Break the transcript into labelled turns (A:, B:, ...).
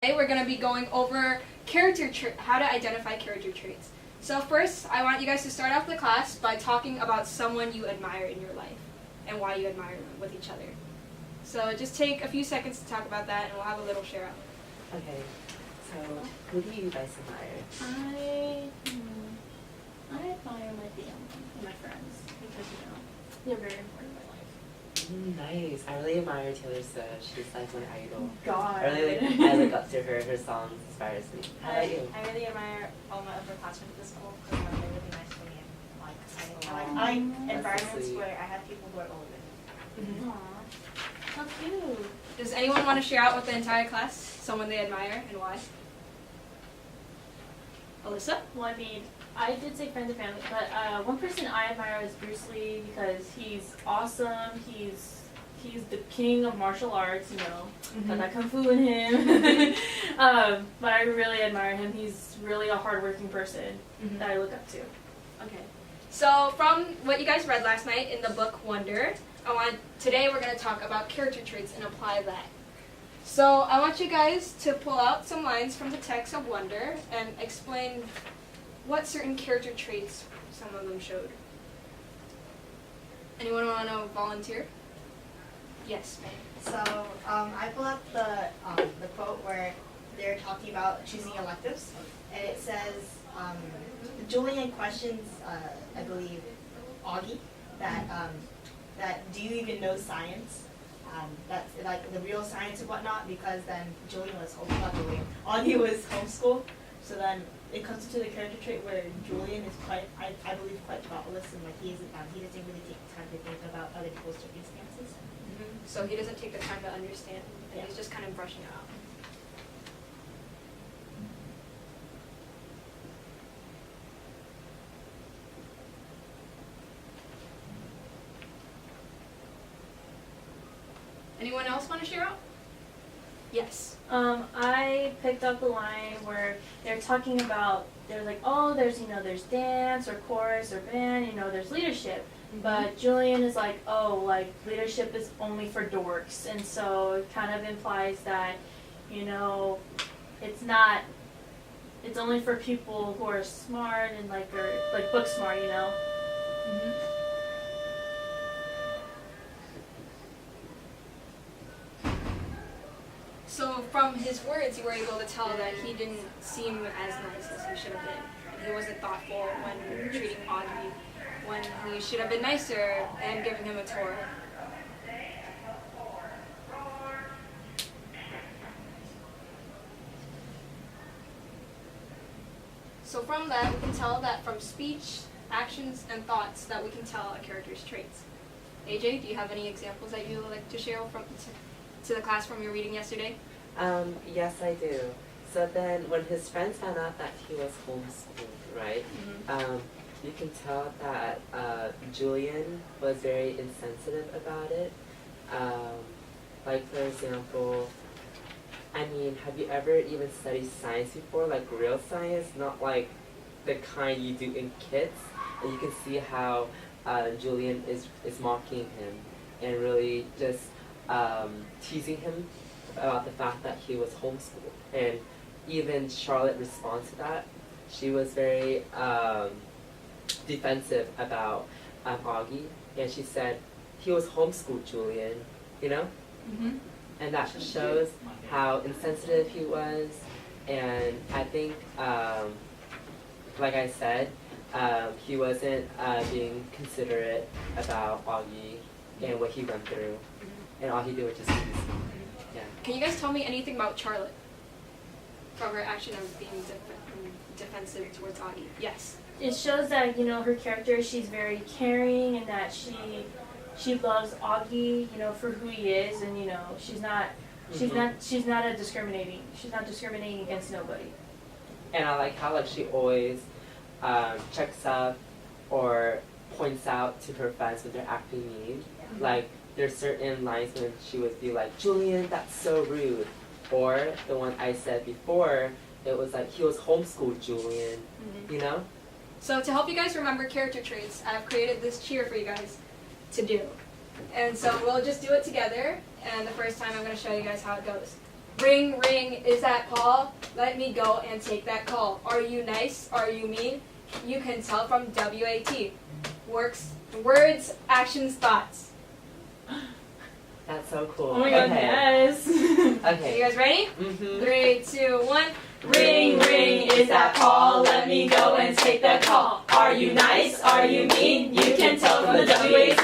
A: Today we're going to be going over how to identify character traits. So first, I want you guys to start off the class by talking about someone you admire in your life and why you admire them with each other. So just take a few seconds to talk about that, and we'll have a little share out.
B: Okay, so who do you guys admire?
C: I admire my family and my friends because, they're very important in my life.
B: Nice. I really admire Taylor Swift. She's like my idol.
C: God.
B: I look up to her. Her songs inspires me. How about you?
D: I really admire all my upperclassmen at the school because they're really nice to me and I like environments
B: so
D: where I have people who are older than me.
C: Aww. How cute.
A: Does anyone want to share out with the entire class someone they admire and why? Alyssa?
C: Well, I mean, I did say friends and family, but one person I admire is Bruce Lee because he's awesome. He's the king of martial arts, got that kung fu in him. But I really admire him. He's really a hardworking person that I look up to.
A: Okay. So from what you guys read last night in the book Wonder, today we're going to talk about character traits and apply that. So I want you guys to pull out some lines from the text of Wonder and explain what certain character traits some of them showed. Anyone want to volunteer? Yes, ma'am.
D: So I pulled up the quote where they're talking about choosing electives, and it says Julian questions, I believe, Augie that do you even know science? That's like the real science and whatnot, because then Augie was homeschooled, so then it comes into the character trait where Julian is quite, I believe, quite thoughtless, and like he doesn't really take the time to think about other people's circumstances.
A: So he doesn't take the time to understand, and
D: Yeah.
A: he's just kind of brushing it out. Anyone else want to share out? Yes.
C: I picked up the line where they're talking about, they're like, oh, there's dance or chorus or band, there's leadership. But Julian is like, oh, like leadership is only for dorks. And so it kind of implies that, it's not, it's only for people who are smart and like book smart,
A: So from his words, you were able to tell that he didn't seem as nice as he should have been. He wasn't thoughtful when treating Augie, when he should have been nicer and giving him a tour. So from that, we can tell that from speech, actions, and thoughts that we can tell a character's traits. AJ, do you have any examples that you would like to share to the class from your reading yesterday?
B: Yes, I do. So then when his friends found out that he was homeschooled, right, you can tell that Julian was very insensitive about it. Like, for example, have you ever even studied science before? Like real science, not like the kind you do in kids. And you can see how Julian is mocking him and really just teasing him about the fact that he was homeschooled. And even Charlotte responds to that. She was very defensive about Augie, and she said, he was homeschooled, Julian, And that shows how insensitive he was. And I think, like I said, he wasn't being considerate about Augie and what he went through. And all he did was just tease him. Yeah.
A: Can you guys tell me anything about Charlotte from her action of being defensive towards Augie? Yes.
C: It shows that, her character, she's very caring and that she loves Augie, for who he is, and she's not discriminating against nobody.
B: And I like how she always checks up or points out to her friends when they're acting mean. Like there's certain lines when she would be like, Julian, that's so rude. Or the one I said before, it was like, he was homeschooled, Julian,
A: So to help you guys remember character traits, I've created this cheer for you guys to do. And so we'll just do it together, and the first time I'm going to show you guys how it goes. Ring, ring, is that Paul? Let me go and take that call. Are you nice? Are you mean? You can tell from WAT. Words, actions, thoughts.
B: That's so cool.
C: Oh my god,
B: okay.
C: yes.
A: Are
B: Okay.
A: you guys ready?
B: Mm-hmm.
A: 3, 2, 1.
C: Ring, ring, is that Paul? Let me go and take that call. Are you nice? Are you mean? You can tell from the WAT.